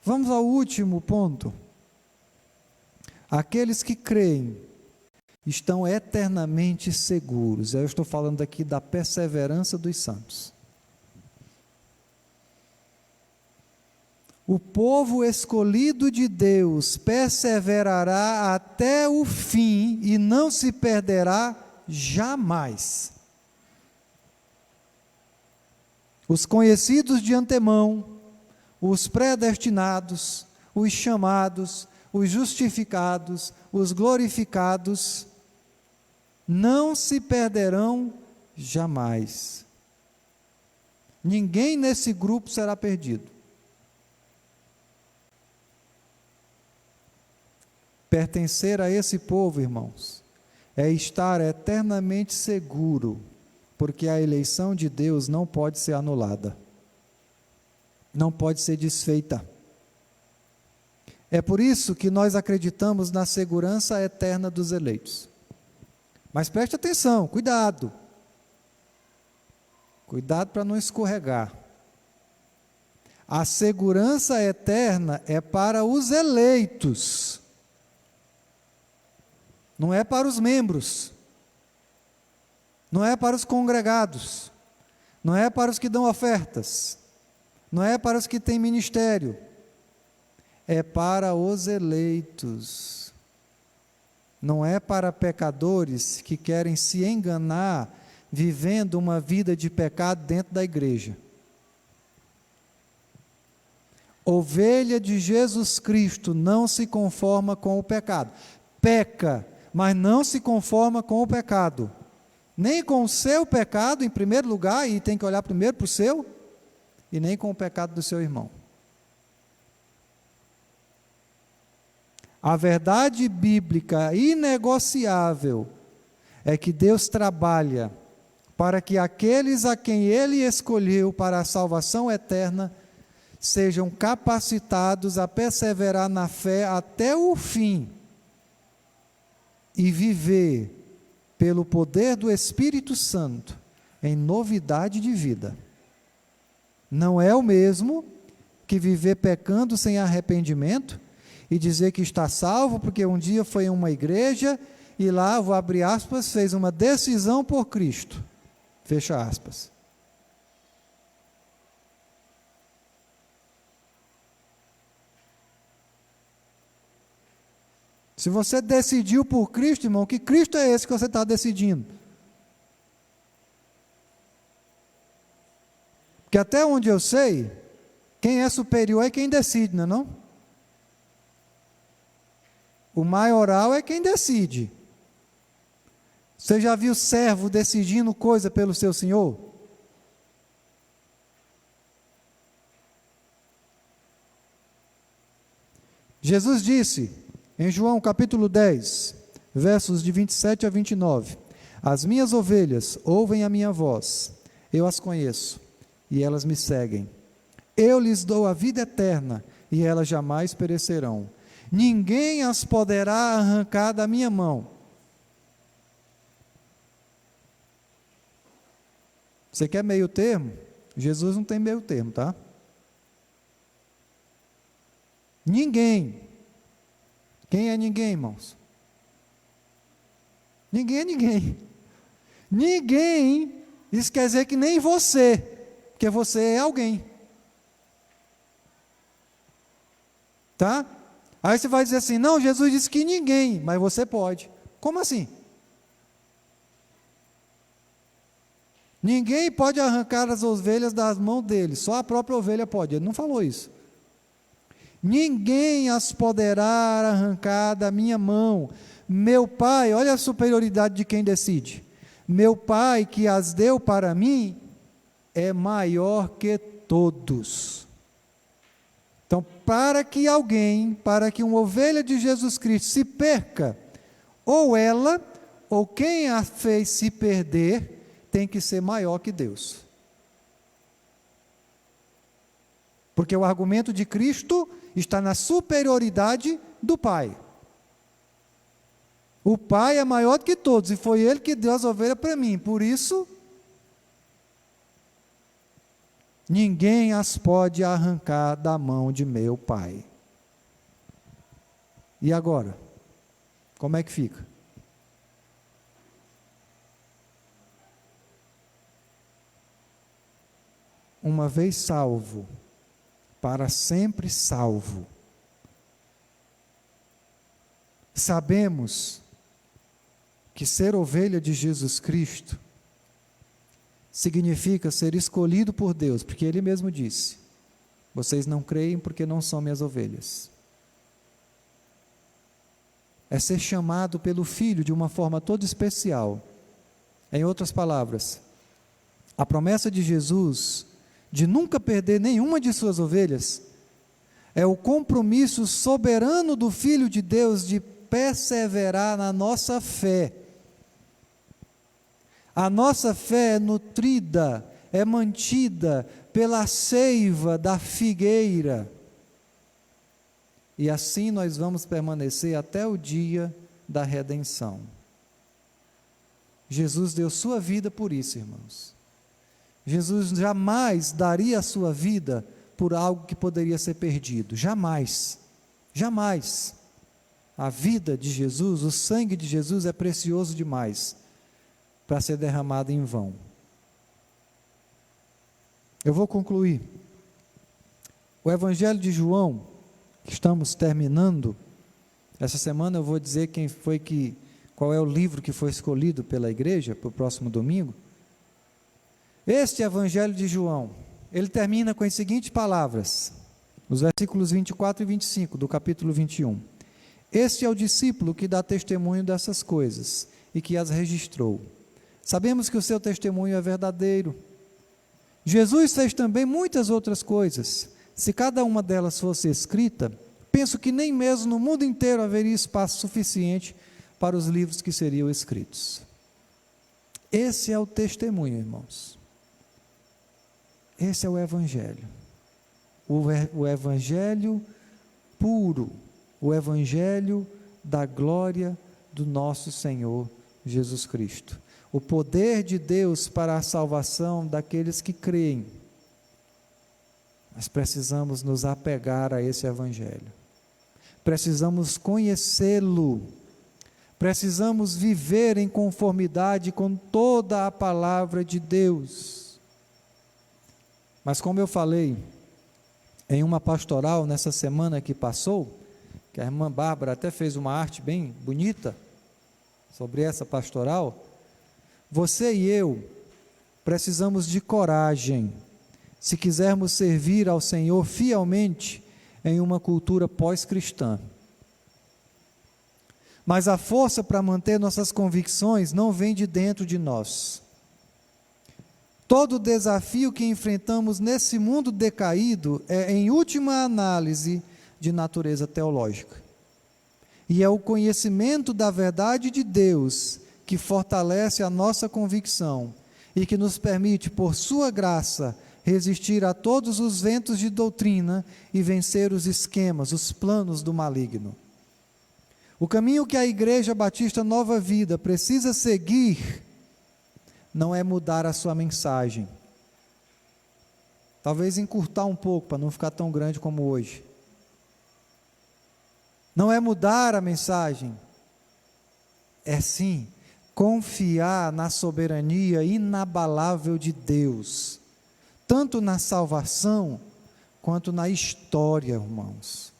Vamos ao último ponto. Aqueles que creem estão eternamente seguros. Eu estou falando aqui da perseverança dos santos. O povo escolhido de Deus perseverará até o fim e não se perderá jamais. Os conhecidos de antemão, os predestinados, os chamados, os justificados, os glorificados, não se perderão jamais. Ninguém nesse grupo será perdido. Pertencer a esse povo, irmãos, é estar eternamente seguro, porque a eleição de Deus não pode ser anulada, não pode ser desfeita. É por isso que nós acreditamos na segurança eterna dos eleitos. Mas preste atenção, cuidado. Cuidado para não escorregar. A segurança eterna é para os eleitos. Não é para os membros, não é para os congregados, não é para os que dão ofertas, não é para os que têm ministério, é para os eleitos. Não é para pecadores que querem se enganar vivendo uma vida de pecado dentro da igreja. Ovelha de Jesus Cristo não se conforma com o pecado. Peca, mas não se conforma com o pecado, nem com o seu pecado em primeiro lugar, e tem que olhar primeiro para o seu, e nem com o pecado do seu irmão. A verdade bíblica inegociável é que Deus trabalha para que aqueles a quem Ele escolheu para a salvação eterna sejam capacitados a perseverar na fé até o fim, e viver pelo poder do Espírito Santo em novidade de vida. Não é o mesmo que viver pecando sem arrependimento e dizer que está salvo porque um dia foi em uma igreja e lá, vou abrir aspas, fez uma decisão por Cristo, fecha aspas. Se você decidiu por Cristo, irmão, que Cristo é esse que você está decidindo? Porque até onde eu sei, quem é superior é quem decide, não é não? O maioral é quem decide. Você já viu servo decidindo coisa pelo seu senhor? Jesus disse em João capítulo 10, versos de 27 a 29, as minhas ovelhas ouvem a minha voz, eu as conheço, e elas me seguem. Eu lhes dou a vida eterna, e elas jamais perecerão. Ninguém as poderá arrancar da minha mão. Você quer meio termo? Jesus não tem meio termo, tá? Ninguém. Quem é ninguém, irmãos? Ninguém é ninguém. Ninguém, isso quer dizer que nem você, porque você é alguém. Tá? Aí você vai dizer assim, não, Jesus disse que ninguém, mas você pode. Como assim? Ninguém pode arrancar as ovelhas das mãos dele, só a própria ovelha pode. Ele não falou isso. Ninguém as poderá arrancar da minha mão. Meu Pai, olha a superioridade de quem decide. Meu Pai que as deu para mim é maior que todos. Então, para que alguém, para que uma ovelha de Jesus Cristo se perca, ou ela, ou quem a fez se perder, tem que ser maior que Deus. Porque o argumento de Cristo está na superioridade do Pai. O Pai é maior do que todos, e foi Ele que deu as ovelhas para mim, por isso, ninguém as pode arrancar da mão de meu Pai. E agora? Como é que fica? Uma vez salvo, para sempre salvo. Sabemos que ser ovelha de Jesus Cristo significa ser escolhido por Deus, porque Ele mesmo disse: vocês não creem porque não são minhas ovelhas. É ser chamado pelo Filho de uma forma toda especial. Em outras palavras, a promessa de Jesus de nunca perder nenhuma de suas ovelhas é o compromisso soberano do Filho de Deus de perseverar na nossa fé. A nossa fé é nutrida, é mantida pela seiva da figueira. E assim nós vamos permanecer até o dia da redenção. Jesus deu sua vida por isso, irmãos. Jesus jamais daria a sua vida por algo que poderia ser perdido. Jamais. Jamais. A vida de Jesus, o sangue de Jesus é precioso demais para ser derramado em vão. Eu vou concluir. O Evangelho de João, que estamos terminando, essa semana eu vou dizer qual é o livro que foi escolhido pela igreja para o próximo domingo. Este Evangelho de João, ele termina com as seguintes palavras, nos versículos 24 e 25 do capítulo 21. Este é o discípulo que dá testemunho dessas coisas e que as registrou. Sabemos que o seu testemunho é verdadeiro. Jesus fez também muitas outras coisas. Se cada uma delas fosse escrita, penso que nem mesmo no mundo inteiro haveria espaço suficiente para os livros que seriam escritos. Esse é o testemunho, irmãos. Esse é o Evangelho. O Evangelho puro, o Evangelho da glória do nosso Senhor Jesus Cristo. O poder de Deus para a salvação daqueles que creem. Nós precisamos nos apegar a esse Evangelho. Precisamos conhecê-lo. Precisamos viver em conformidade com toda a palavra de Deus. Mas como eu falei em uma pastoral nessa semana que passou, que a irmã Bárbara até fez uma arte bem bonita sobre essa pastoral, você e eu precisamos de coragem, se quisermos servir ao Senhor fielmente em uma cultura pós-cristã. Mas a força para manter nossas convicções não vem de dentro de nós. Todo desafio que enfrentamos nesse mundo decaído é, em última análise, de natureza teológica. E é o conhecimento da verdade de Deus que fortalece a nossa convicção e que nos permite, por sua graça, resistir a todos os ventos de doutrina e vencer os esquemas, os planos do maligno. O caminho que a Igreja Batista Nova Vida precisa seguir não é mudar a sua mensagem. Talvez encurtar um pouco, para não ficar tão grande como hoje. Não é mudar a mensagem. É sim confiar na soberania inabalável de Deus, tanto na salvação, quanto na história, irmãos.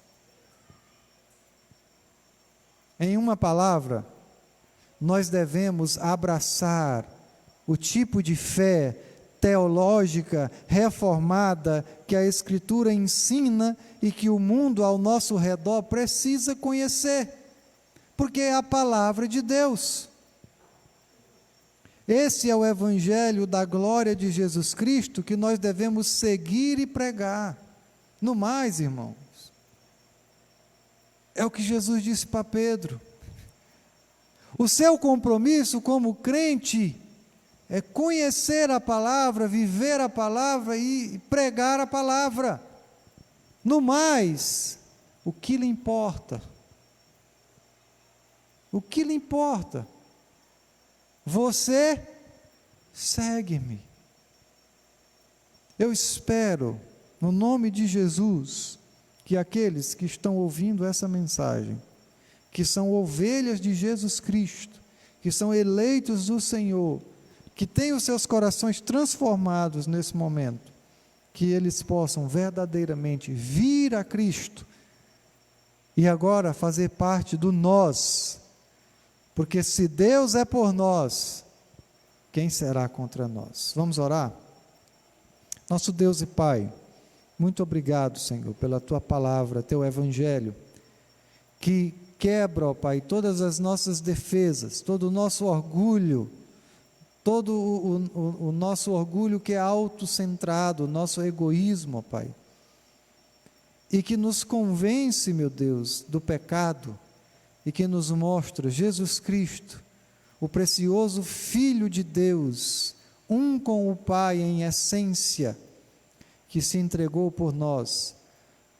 Em uma palavra, nós devemos abraçar o tipo de fé teológica, reformada, que a Escritura ensina e que o mundo ao nosso redor precisa conhecer, porque é a palavra de Deus. Esse é o Evangelho da glória de Jesus Cristo que nós devemos seguir e pregar. No mais, irmãos, É o que Jesus disse para Pedro. O seu compromisso como crente é conhecer a palavra, viver a palavra e pregar a palavra. No mais, o que lhe importa? O que lhe importa? Você segue-me. Eu espero, no nome de Jesus, que aqueles que estão ouvindo essa mensagem, que são ovelhas de Jesus Cristo, que são eleitos do Senhor, que têm os seus corações transformados nesse momento, que eles possam verdadeiramente vir a Cristo e agora fazer parte do nós, porque se Deus é por nós, quem será contra nós? Vamos orar? Nosso Deus e Pai, muito obrigado, Senhor, pela Tua palavra, Teu Evangelho, que quebra, ó Pai, todas as nossas defesas, todo o nosso orgulho, todo o nosso orgulho que é autocentrado, o nosso egoísmo, ó Pai, e que nos convence, meu Deus, do pecado, e que nos mostra Jesus Cristo, o precioso Filho de Deus, um com o Pai em essência, que se entregou por nós,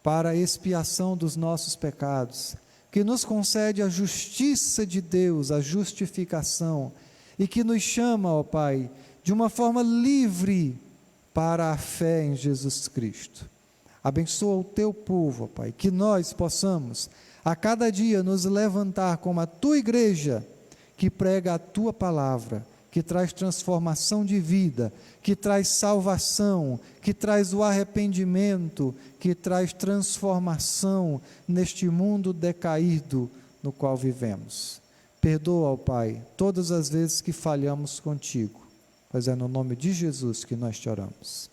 para a expiação dos nossos pecados, que nos concede a justiça de Deus, a justificação, e que nos chama, ó Pai, de uma forma livre para a fé em Jesus Cristo. Abençoa o Teu povo, ó Pai, que nós possamos, a cada dia, nos levantar como a Tua igreja, que prega a Tua palavra, que traz transformação de vida, que traz salvação, que traz o arrependimento, que traz transformação neste mundo decaído no qual vivemos. Perdoa, ó Pai, todas as vezes que falhamos contigo, pois é no nome de Jesus que nós te oramos.